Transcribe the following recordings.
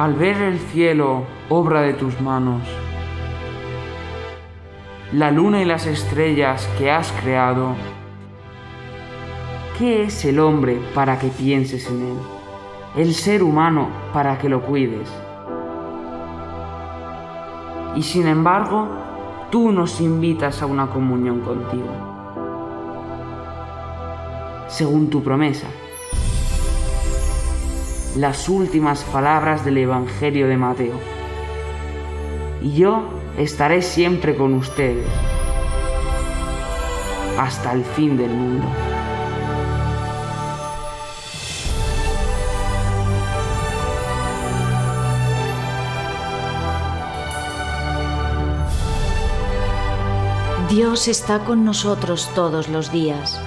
Al ver el cielo, obra de tus manos, la luna y las estrellas que has creado, ¿qué es el hombre para que pienses en él? El ser humano para que lo cuides. Y sin embargo, tú nos invitas a una comunión contigo, según tu promesa. Las últimas palabras del Evangelio de Mateo. Y yo estaré siempre con ustedes, hasta el fin del mundo. Dios está con nosotros todos los días.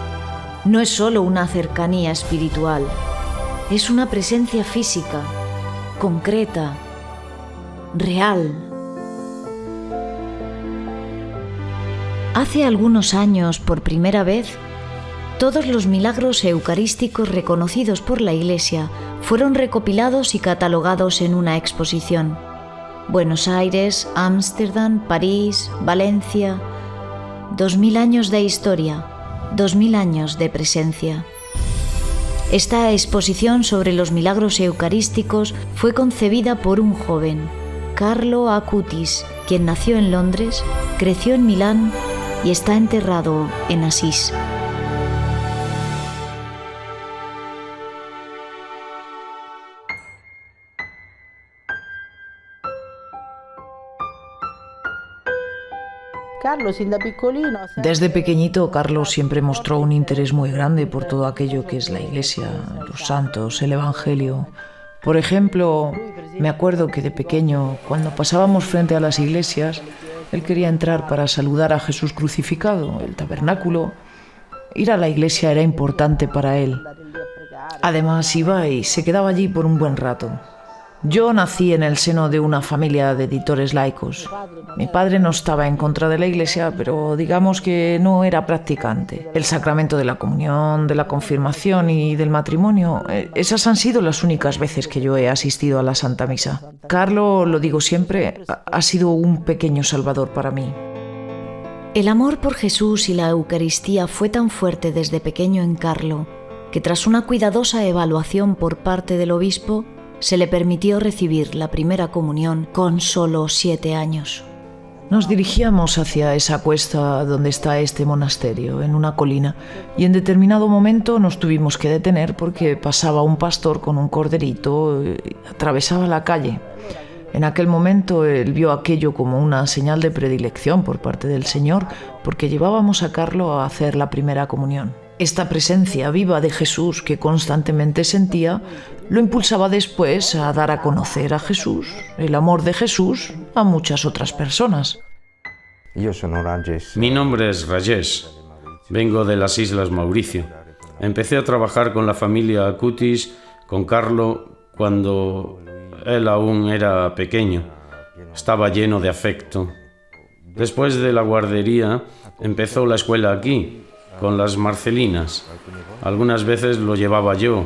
No es solo una cercanía espiritual, es una presencia física, concreta, real. Hace algunos años, por primera vez, todos los milagros eucarísticos reconocidos por la Iglesia fueron recopilados y catalogados en una exposición. Buenos Aires, Ámsterdam, París, Valencia. 2000 años de historia, 2000 años de presencia. Esta exposición sobre los milagros eucarísticos fue concebida por un joven, Carlo Acutis, quien nació en Londres, creció en Milán y está enterrado en Asís. Desde pequeñito, Carlos siempre mostró un interés muy grande por todo aquello que es la Iglesia, los santos, el Evangelio. Por ejemplo, me acuerdo que de pequeño, cuando pasábamos frente a las iglesias, él quería entrar para saludar a Jesús crucificado, el tabernáculo. Ir a la iglesia era importante para él. Además, iba y se quedaba allí por un buen rato. Yo nací en el seno de una familia de editores laicos. Mi padre no estaba en contra de la Iglesia, pero digamos que no era practicante. El sacramento de la comunión, de la confirmación y del matrimonio, esas han sido las únicas veces que yo he asistido a la Santa Misa. Carlo, lo digo siempre, ha sido un pequeño salvador para mí. El amor por Jesús y la Eucaristía fue tan fuerte desde pequeño en Carlo, que tras una cuidadosa evaluación por parte del obispo, se le permitió recibir la primera comunión con solo 7 años. Nos dirigíamos hacia esa cuesta donde está este monasterio, en una colina, y en determinado momento nos tuvimos que detener porque pasaba un pastor con un corderito y atravesaba la calle. En aquel momento él vio aquello como una señal de predilección por parte del Señor, porque llevábamos a Carlo a hacer la primera comunión. Esta presencia viva de Jesús que constantemente sentía lo impulsaba después a dar a conocer a Jesús, el amor de Jesús, a muchas otras personas. Mi nombre es Rajesh. Vengo de las Islas Mauricio. Empecé a trabajar con la familia Acutis, con Carlo, cuando él aún era pequeño. Estaba lleno de afecto. Después de la guardería, empezó la escuela aquí, con las Marcelinas. Algunas veces lo llevaba yo,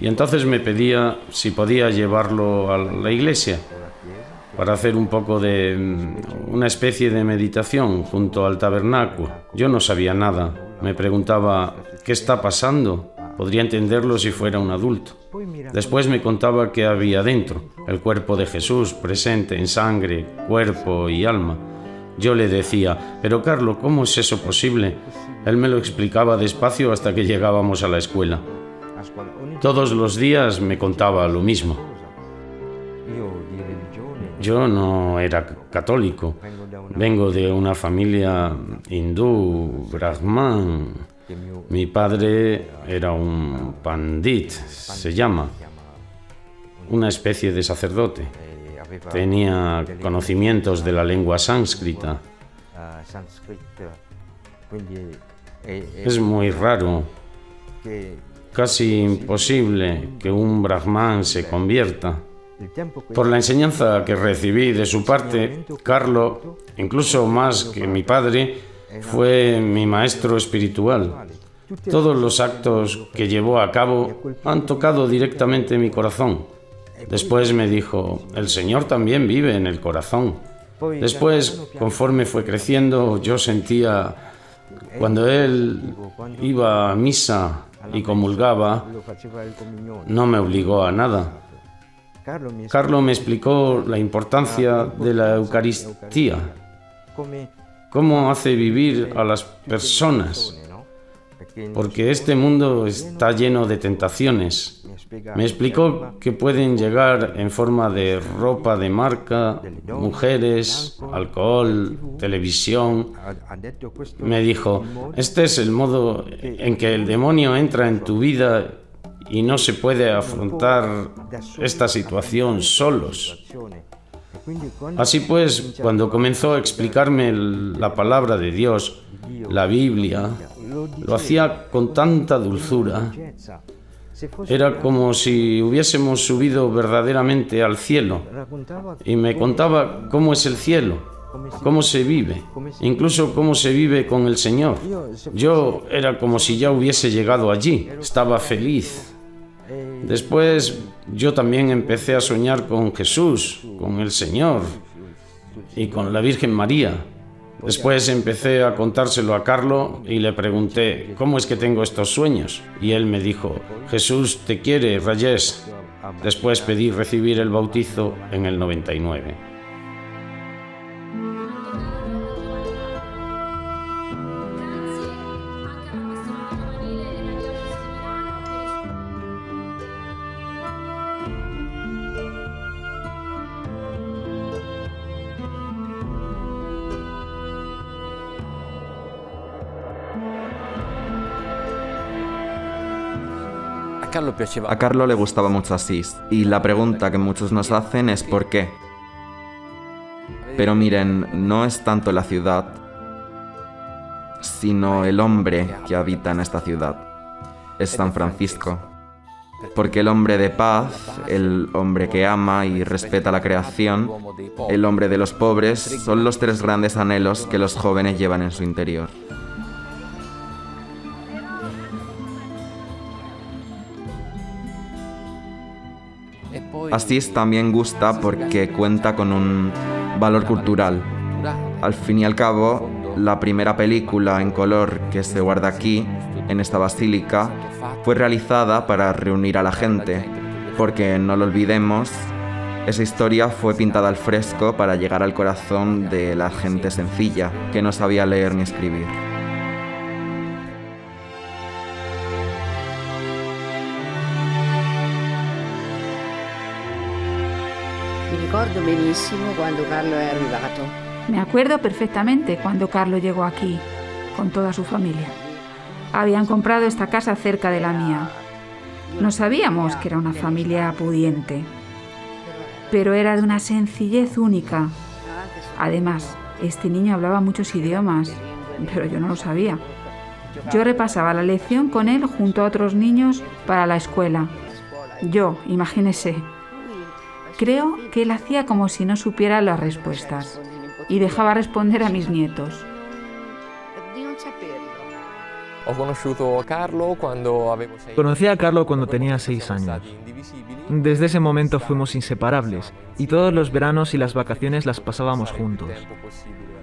y entonces me pedía si podía llevarlo a la iglesia para hacer un poco de una especie de meditación junto al tabernáculo. Yo no sabía nada. Me preguntaba, ¿qué está pasando? Podría entenderlo si fuera un adulto. Después me contaba qué había dentro, el cuerpo de Jesús presente en sangre, cuerpo y alma. Yo le decía, pero Carlo, ¿cómo es eso posible? Él me lo explicaba despacio hasta que llegábamos a la escuela. Todos los días me contaba lo mismo. Yo no era católico. Vengo de una familia hindú, brahman. Mi padre era un pandit, se llama, una especie de sacerdote. Tenía conocimientos de la lengua sánscrita. Es muy raro, casi imposible que un brahman se convierta. Por la enseñanza que recibí de su parte, Carlo, incluso más que mi padre, fue mi maestro espiritual. Todos los actos que llevó a cabo han tocado directamente mi corazón. Después me dijo, el Señor también vive en el corazón. Después, conforme fue creciendo, yo sentía, cuando él iba a misa y comulgaba, no me obligó a nada. Carlo me explicó la importancia de la Eucaristía, cómo hace vivir a las personas, porque este mundo está lleno de tentaciones. Me explicó que pueden llegar en forma de ropa de marca, mujeres, alcohol, televisión. Me dijo, este es el modo en que el demonio entra en tu vida y no se puede afrontar esta situación solos. Así pues, cuando comenzó a explicarme la palabra de Dios, la Biblia, lo hacía con tanta dulzura. Era como si hubiésemos subido verdaderamente al cielo y me contaba cómo es el cielo, cómo se vive, incluso cómo se vive con el Señor. Yo era como si ya hubiese llegado allí, estaba feliz. Después yo también empecé a soñar con Jesús, con el Señor y con la Virgen María. Después empecé a contárselo a Carlo y le pregunté, ¿cómo es que tengo estos sueños? Y él me dijo, Jesús te quiere, Rajesh. Después pedí recibir el bautizo en el 99. A Carlo le gustaba mucho Asís, y la pregunta que muchos nos hacen es ¿por qué? Pero miren, no es tanto la ciudad, sino el hombre que habita en esta ciudad. Es San Francisco. Porque el hombre de paz, el hombre que ama y respeta la creación, el hombre de los pobres, son los tres grandes anhelos que los jóvenes llevan en su interior. Asís también gusta porque cuenta con un valor cultural. Al fin y al cabo, la primera película en color que se guarda aquí, en esta basílica, fue realizada para reunir a la gente, porque no lo olvidemos, esa historia fue pintada al fresco para llegar al corazón de la gente sencilla, que no sabía leer ni escribir. Me acuerdo perfectamente cuando Carlo llegó aquí, con toda su familia. Habían comprado esta casa cerca de la mía. No sabíamos que era una familia pudiente, pero era de una sencillez única. Además, este niño hablaba muchos idiomas, pero yo no lo sabía. Yo repasaba la lección con él junto a otros niños para la escuela. Yo, imagínese. Creo que él hacía como si no supiera las respuestas y dejaba responder a mis nietos. Conocí a Carlo cuando tenía 6 años. Desde ese momento fuimos inseparables y todos los veranos y las vacaciones las pasábamos juntos.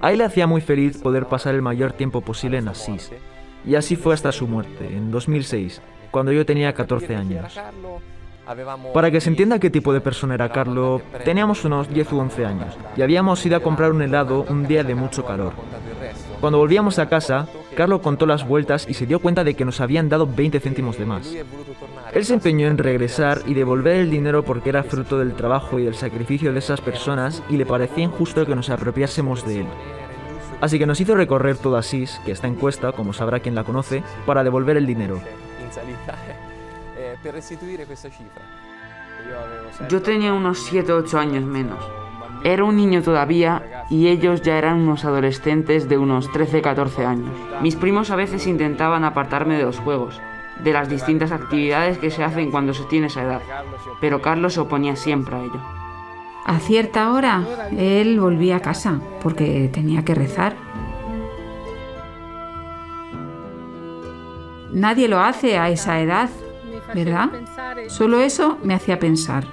A él le hacía muy feliz poder pasar el mayor tiempo posible en Asís, y así fue hasta su muerte, en 2006, cuando yo tenía 14 años. Para que se entienda qué tipo de persona era Carlo, teníamos unos 10 u 11 años y habíamos ido a comprar un helado un día de mucho calor. Cuando volvíamos a casa, Carlo contó las vueltas y se dio cuenta de que nos habían dado 20 céntimos de más. Él se empeñó en regresar y devolver el dinero porque era fruto del trabajo y del sacrificio de esas personas y le parecía injusto que nos apropiásemos de él. Así que nos hizo recorrer todo Asís, que está en Cuesta, como sabrá quien la conoce, para devolver el dinero. Yo tenía unos 7 o 8 años menos. Era un niño todavía y ellos ya eran unos adolescentes de unos 13-14 años. Mis primos a veces intentaban apartarme de los juegos, de las distintas actividades que se hacen cuando se tiene esa edad, pero Carlos se oponía siempre a ello. A cierta hora, él volvía a casa porque tenía que rezar. Nadie lo hace a esa edad, ¿verdad? Solo eso me hacía pensar.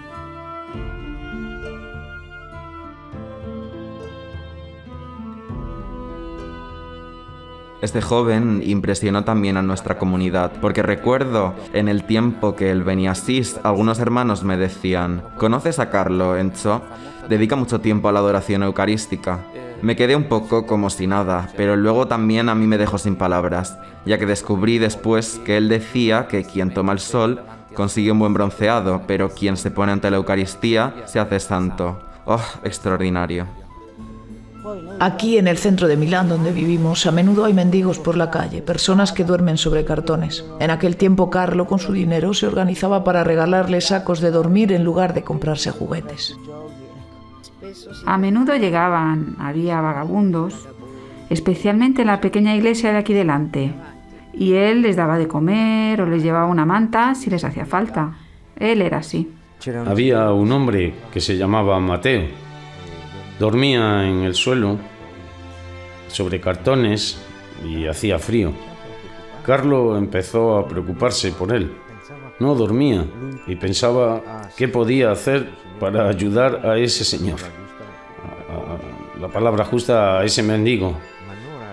Este joven impresionó también a nuestra comunidad, porque recuerdo en el tiempo que él venía a Asís, algunos hermanos me decían: ¿conoces a Carlo, Enzo? Dedica mucho tiempo a la adoración eucarística. Me quedé un poco como si nada, pero luego también a mí me dejó sin palabras, ya que descubrí después que él decía que quien toma el sol consigue un buen bronceado, pero quien se pone ante la Eucaristía se hace santo. ¡Oh, extraordinario! Aquí en el centro de Milán, donde vivimos, a menudo hay mendigos por la calle, personas que duermen sobre cartones. En aquel tiempo Carlo, con su dinero, se organizaba para regalarles sacos de dormir en lugar de comprarse juguetes. A menudo había vagabundos, especialmente en la pequeña iglesia de aquí delante, y él les daba de comer o les llevaba una manta si les hacía falta. Él era así. Había un hombre que se llamaba Mateo. Dormía en el suelo, sobre cartones, y hacía frío. Carlo empezó a preocuparse por él. No dormía y pensaba qué podía hacer para ayudar a ese señor. La palabra justa, a ese mendigo.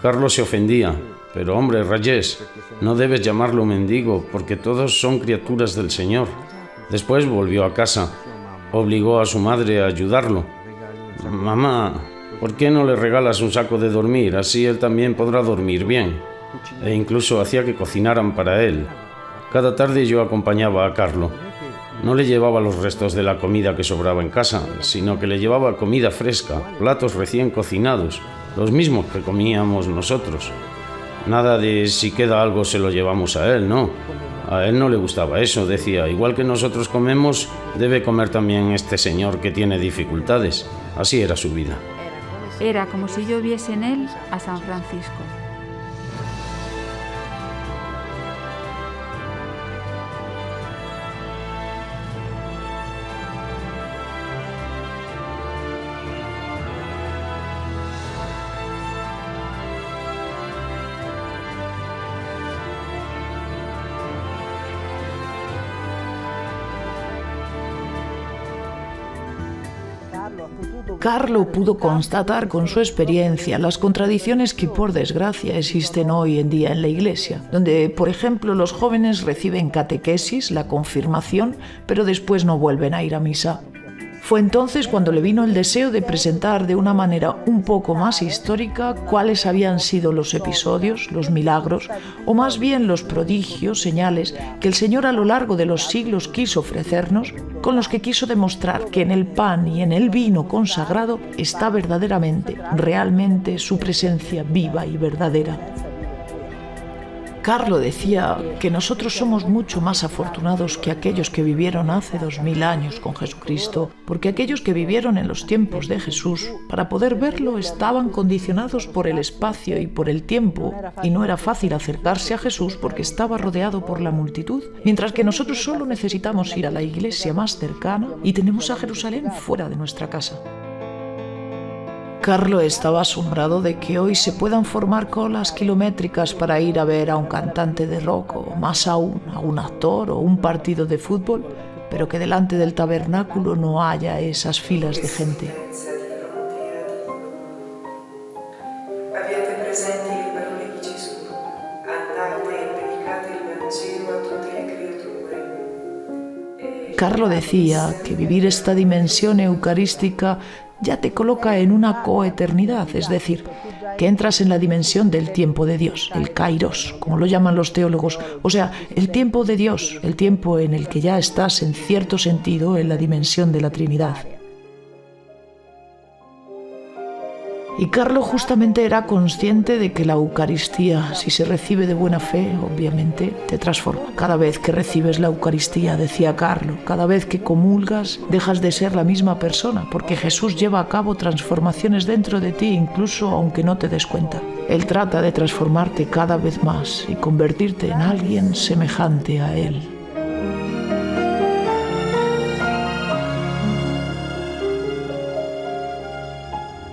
Carlo se ofendía. Pero hombre, Rayés, no debes llamarlo mendigo, porque todos son criaturas del Señor. Después volvió a casa. Obligó a su madre a ayudarlo. Mamá, ¿por qué no le regalas un saco de dormir? Así él también podrá dormir bien. E incluso hacía que cocinaran para él. Cada tarde yo acompañaba a Carlo. No le llevaba los restos de la comida que sobraba en casa, sino que le llevaba comida fresca, platos recién cocinados, los mismos que comíamos nosotros. Nada de si queda algo se lo llevamos a él, no. A él no le gustaba eso, decía, igual que nosotros comemos, debe comer también este señor que tiene dificultades. Así era su vida. Era como si yo viese en él a San Francisco. Carlo pudo constatar con su experiencia las contradicciones que por desgracia existen hoy en día en la iglesia, donde, por ejemplo, los jóvenes reciben catequesis, la confirmación, pero después no vuelven a ir a misa. Fue entonces cuando le vino el deseo de presentar de una manera un poco más histórica cuáles habían sido los episodios, los milagros, o más bien los prodigios, señales que el Señor a lo largo de los siglos quiso ofrecernos, con los que quiso demostrar que en el pan y en el vino consagrado está verdaderamente, realmente su presencia viva y verdadera. Carlo decía que nosotros somos mucho más afortunados que aquellos que vivieron hace 2000 años con Jesucristo, porque aquellos que vivieron en los tiempos de Jesús, para poder verlo, estaban condicionados por el espacio y por el tiempo, y no era fácil acercarse a Jesús porque estaba rodeado por la multitud, mientras que nosotros solo necesitamos ir a la iglesia más cercana y tenemos a Jerusalén fuera de nuestra casa. Carlo estaba asombrado de que hoy se puedan formar colas kilométricas para ir a ver a un cantante de rock o más aún a un actor o un partido de fútbol, pero que delante del tabernáculo no haya esas filas de gente. Carlo decía que vivir esta dimensión eucarística ya te coloca en una coeternidad, es decir, que entras en la dimensión del tiempo de Dios, el kairos, como lo llaman los teólogos, o sea, el tiempo de Dios, el tiempo en el que ya estás en cierto sentido en la dimensión de la Trinidad. Y Carlo justamente era consciente de que la Eucaristía, si se recibe de buena fe, obviamente, te transforma. Cada vez que recibes la Eucaristía, decía Carlo, cada vez que comulgas, dejas de ser la misma persona, porque Jesús lleva a cabo transformaciones dentro de ti, incluso aunque no te des cuenta. Él trata de transformarte cada vez más y convertirte en alguien semejante a Él.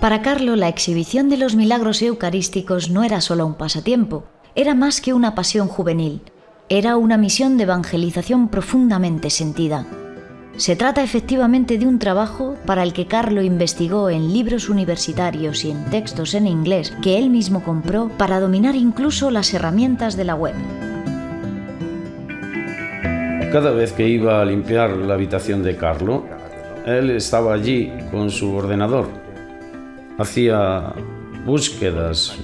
Para Carlo, la exhibición de los milagros eucarísticos no era solo un pasatiempo, era más que una pasión juvenil, era una misión de evangelización profundamente sentida. Se trata efectivamente de un trabajo para el que Carlo investigó en libros universitarios y en textos en inglés que él mismo compró para dominar incluso las herramientas de la web. Cada vez que iba a limpiar la habitación de Carlo, él estaba allí con su ordenador. Hacía búsquedas,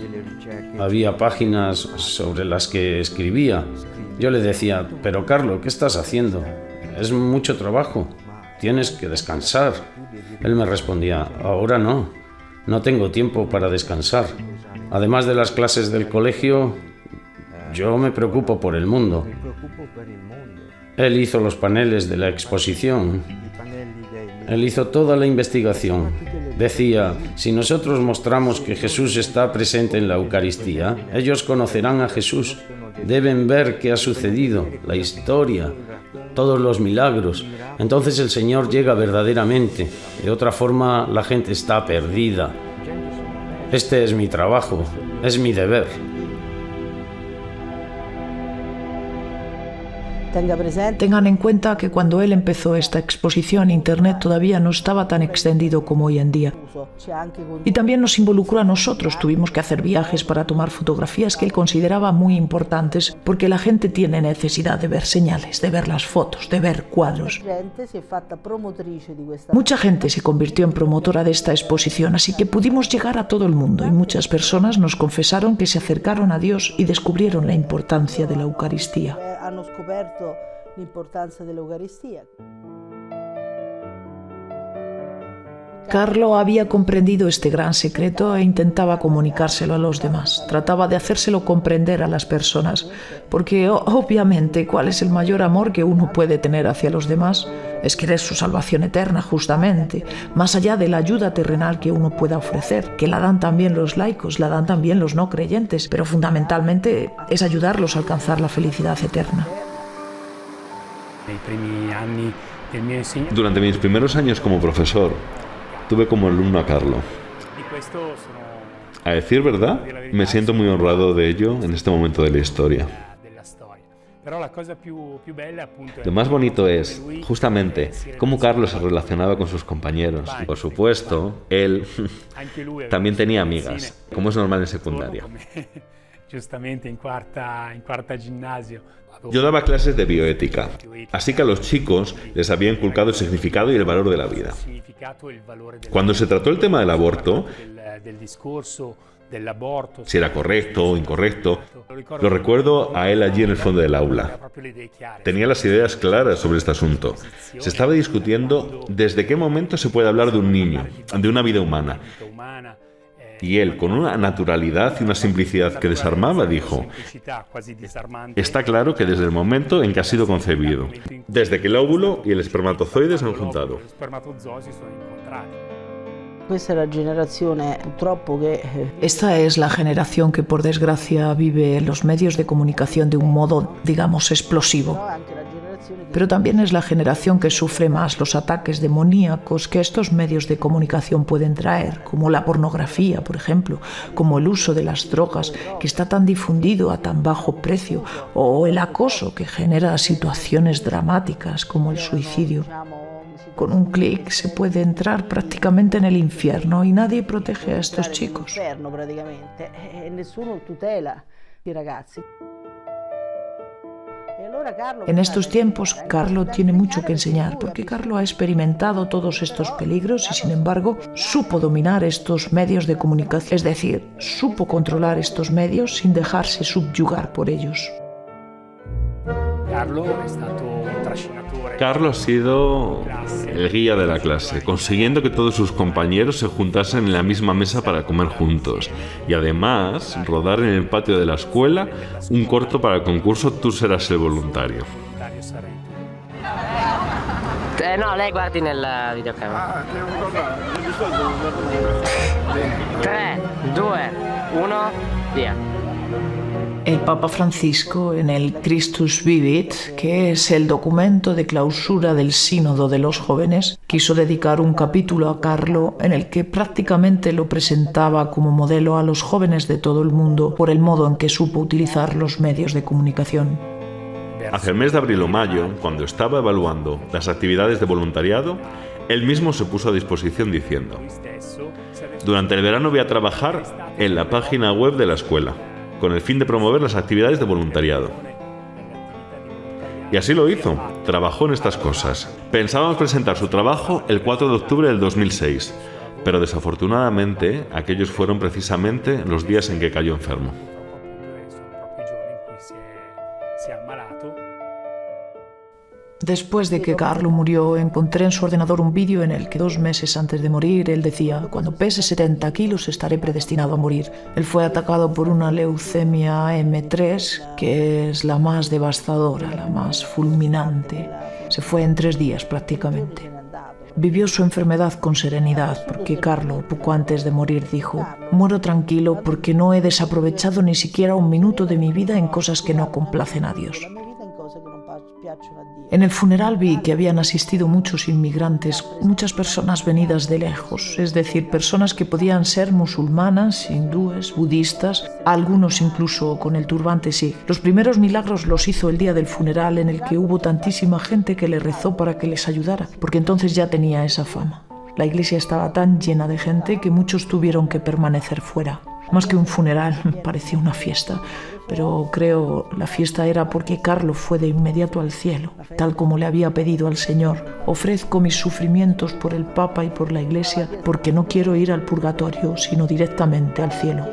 había páginas sobre las que escribía. Yo le decía, pero Carlo, ¿qué estás haciendo? Es mucho trabajo, tienes que descansar. Él me respondía, ahora no tengo tiempo para descansar. Además de las clases del colegio, yo me preocupo por el mundo. Él hizo los paneles de la exposición. Él hizo toda la investigación. Decía, si nosotros mostramos que Jesús está presente en la Eucaristía, ellos conocerán a Jesús. Deben ver qué ha sucedido, la historia, todos los milagros. Entonces el Señor llega verdaderamente. De otra forma, la gente está perdida. Este es mi trabajo, es mi deber. Tengan en cuenta que cuando él empezó esta exposición, Internet todavía no estaba tan extendido como hoy en día. Y también nos involucró a nosotros. Tuvimos que hacer viajes para tomar fotografías que él consideraba muy importantes, porque la gente tiene necesidad de ver señales, de ver las fotos, de ver cuadros. Mucha gente se convirtió en promotora de esta exposición, así que pudimos llegar a todo el mundo y muchas personas nos confesaron que se acercaron a Dios y descubrieron la importancia de la Eucaristía. Carlo había comprendido este gran secreto e intentaba comunicárselo a los demás. Trataba de hacérselo comprender a las personas, porque obviamente, ¿cuál es el mayor amor que uno puede tener hacia los demás? Es querer su salvación eterna, justamente, más allá de la ayuda terrenal que uno pueda ofrecer, que la dan también los laicos, la dan también los no creyentes, pero fundamentalmente es ayudarlos a alcanzar la felicidad eterna. Durante mis primeros años como profesor, tuve como alumno a Carlo. A decir verdad, me siento muy honrado de ello en este momento de la historia. Lo más bonito es, justamente, cómo Carlo se relacionaba con sus compañeros. Y por supuesto, él también tenía amigas, como es normal en secundaria. Yo daba clases de bioética, así que a los chicos les había inculcado el significado y el valor de la vida. Cuando se trató el tema del aborto, si era correcto o incorrecto, lo recuerdo a él allí en el fondo del aula. Tenía las ideas claras sobre este asunto. Se estaba discutiendo desde qué momento se puede hablar de un niño, de una vida humana. Y él, con una naturalidad y una simplicidad que desarmaba, dijo, está claro que desde el momento en que ha sido concebido, desde que el óvulo y el espermatozoide se han juntado. Esta es la generación que, por desgracia, vive los medios de comunicación de un modo, digamos, explosivo. Pero también es la generación que sufre más los ataques demoníacos que estos medios de comunicación pueden traer, como la pornografía, por ejemplo, como el uso de las drogas, que está tan difundido a tan bajo precio, o el acoso, que genera situaciones dramáticas como el suicidio. Con un clic se puede entrar prácticamente en el infierno y nadie protege a estos chicos. En estos tiempos, Carlo tiene mucho que enseñar, porque Carlo ha experimentado todos estos peligros y, sin embargo, supo dominar estos medios de comunicación, es decir, supo controlar estos medios sin dejarse subyugar por ellos. Carlo ha sido el guía de la clase, consiguiendo que todos sus compañeros se juntasen en la misma mesa para comer juntos y además rodar en el patio de la escuela un corto para el concurso Tú serás el voluntario. No, lei guardi nella videocamera. 3, 2, 1, via. El Papa Francisco, en el Christus Vivit, que es el documento de clausura del Sínodo de los Jóvenes, quiso dedicar un capítulo a Carlo en el que prácticamente lo presentaba como modelo a los jóvenes de todo el mundo por el modo en que supo utilizar los medios de comunicación. Hacia el mes de abril o mayo, cuando estaba evaluando las actividades de voluntariado, él mismo se puso a disposición diciendo: durante el verano voy a trabajar en la página web de la escuela, con el fin de promover las actividades de voluntariado. Y así lo hizo, trabajó en estas cosas. Pensábamos presentar su trabajo el 4 de octubre del 2006, pero desafortunadamente aquellos fueron precisamente los días en que cayó enfermo. Después de que Carlo murió, encontré en su ordenador un vídeo en el que 2 meses antes de morir él decía: cuando pese 70 kilos estaré predestinado a morir. Él fue atacado por una leucemia M3, que es la más devastadora, la más fulminante. Se fue en 3 días prácticamente. Vivió su enfermedad con serenidad, porque Carlo, poco antes de morir, dijo: muero tranquilo porque no he desaprovechado ni siquiera 1 minuto de mi vida en cosas que no complacen a Dios. En el funeral vi que habían asistido muchos inmigrantes, muchas personas venidas de lejos, es decir, personas que podían ser musulmanas, hindúes, budistas, algunos incluso con el turbante sí. Los primeros milagros los hizo el día del funeral, en el que hubo tantísima gente que le rezó para que les ayudara, porque entonces ya tenía esa fama. La iglesia estaba tan llena de gente que muchos tuvieron que permanecer fuera. Más que un funeral, parecía una fiesta, pero creo la fiesta era porque Carlo fue de inmediato al cielo, tal como le había pedido al Señor: ofrezco mis sufrimientos por el Papa y por la Iglesia, porque no quiero ir al purgatorio, sino directamente al cielo.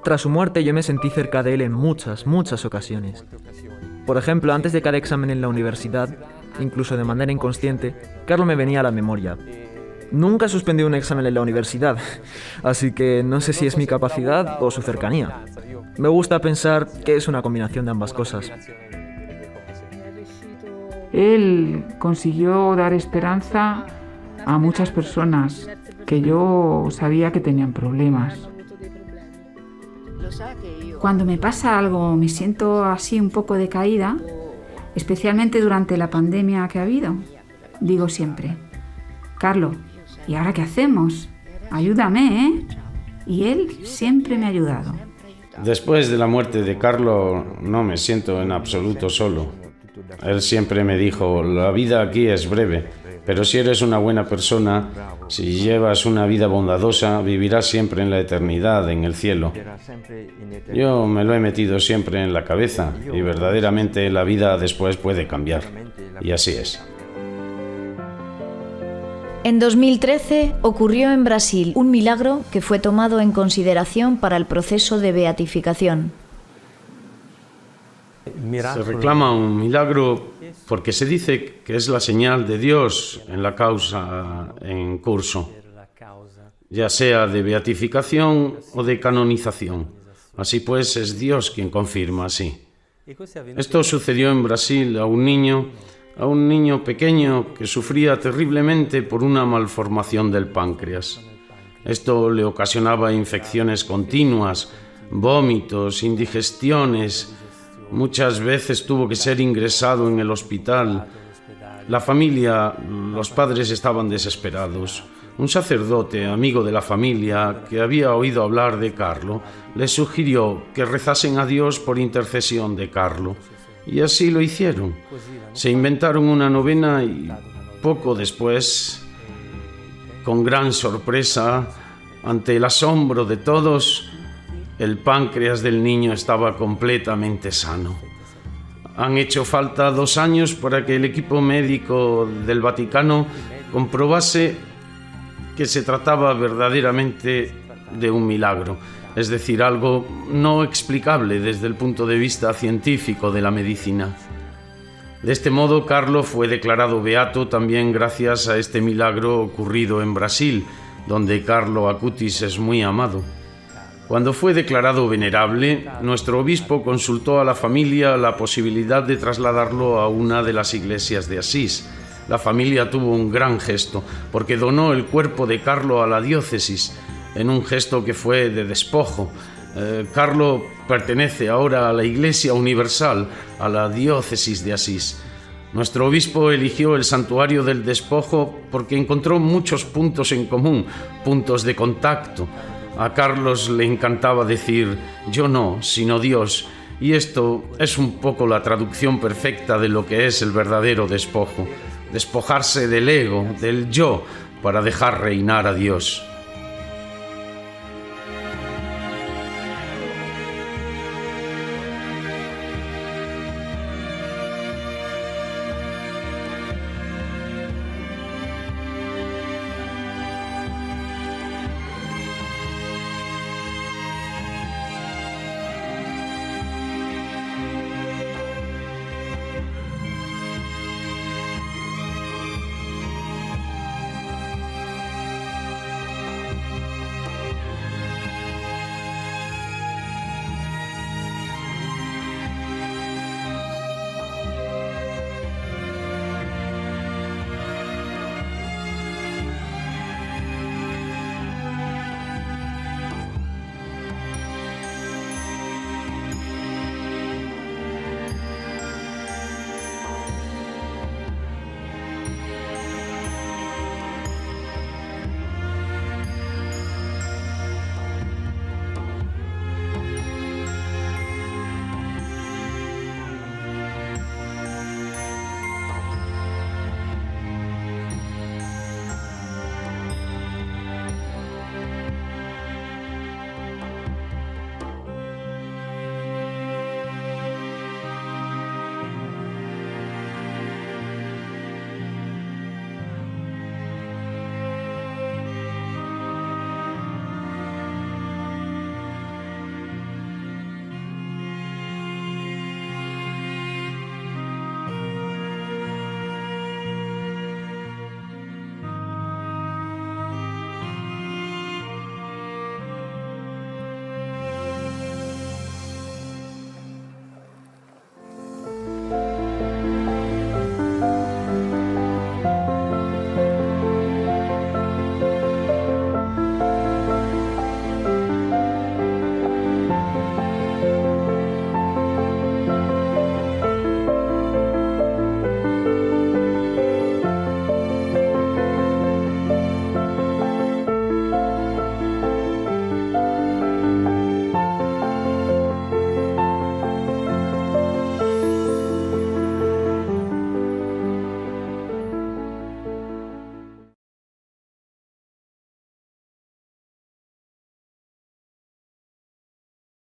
Tras su muerte yo me sentí cerca de él en muchas ocasiones. Por ejemplo, antes de cada examen en la universidad, incluso de manera inconsciente, Carlo me venía a la memoria. Nunca suspendí un examen en la universidad, así que no sé si es mi capacidad o su cercanía. Me gusta pensar que es una combinación de ambas cosas. Él consiguió dar esperanza a muchas personas que yo sabía que tenían problemas. Cuando me pasa algo, me siento así un poco decaída, especialmente durante la pandemia que ha habido. Digo siempre: Carlo, ¿y ahora qué hacemos? Ayúdame, ¿eh? Y él siempre me ha ayudado. Después de la muerte de Carlo, no me siento en absoluto solo. Él siempre me dijo: la vida aquí es breve, pero si eres una buena persona, si llevas una vida bondadosa, vivirás siempre en la eternidad, en el cielo. Yo me lo he metido siempre en la cabeza, y verdaderamente la vida después puede cambiar. Y así es. En 2013 ocurrió en Brasil un milagro que fue tomado en consideración para el proceso de beatificación. Se reclama un milagro porque se dice que es la señal de Dios en la causa en curso, ya sea de beatificación o de canonización. Así pues, es Dios quien confirma así. Esto sucedió en Brasil a un niño pequeño que sufría terriblemente por una malformación del páncreas. Esto le ocasionaba infecciones continuas, vómitos, indigestiones. Muchas veces tuvo que ser ingresado en el hospital. La familia, los padres estaban desesperados. Un sacerdote, amigo de la familia, que había oído hablar de Carlo, les sugirió que rezasen a Dios por intercesión de Carlo. Y así lo hicieron. Se inventaron una novena y poco después, con gran sorpresa, ante el asombro de todos, el páncreas del niño estaba completamente sano. Han hecho falta 2 años para que el equipo médico del Vaticano comprobase que se trataba verdaderamente de un milagro, es decir, algo no explicable desde el punto de vista científico de la medicina. De este modo, Carlo fue declarado beato también gracias a este milagro ocurrido en Brasil, donde Carlo Acutis es muy amado. Cuando fue declarado venerable, nuestro obispo consultó a la familia la posibilidad de trasladarlo a una de las iglesias de Asís. La familia tuvo un gran gesto, porque donó el cuerpo de Carlo a la diócesis, en un gesto que fue de despojo. Carlo pertenece ahora a la Iglesia Universal, a la diócesis de Asís. Nuestro obispo eligió el santuario del despojo porque encontró muchos puntos en común, puntos de contacto. A Carlos le encantaba decir, yo no, sino Dios, y esto es un poco la traducción perfecta de lo que es el verdadero despojo. Despojarse del ego, del yo, para dejar reinar a Dios.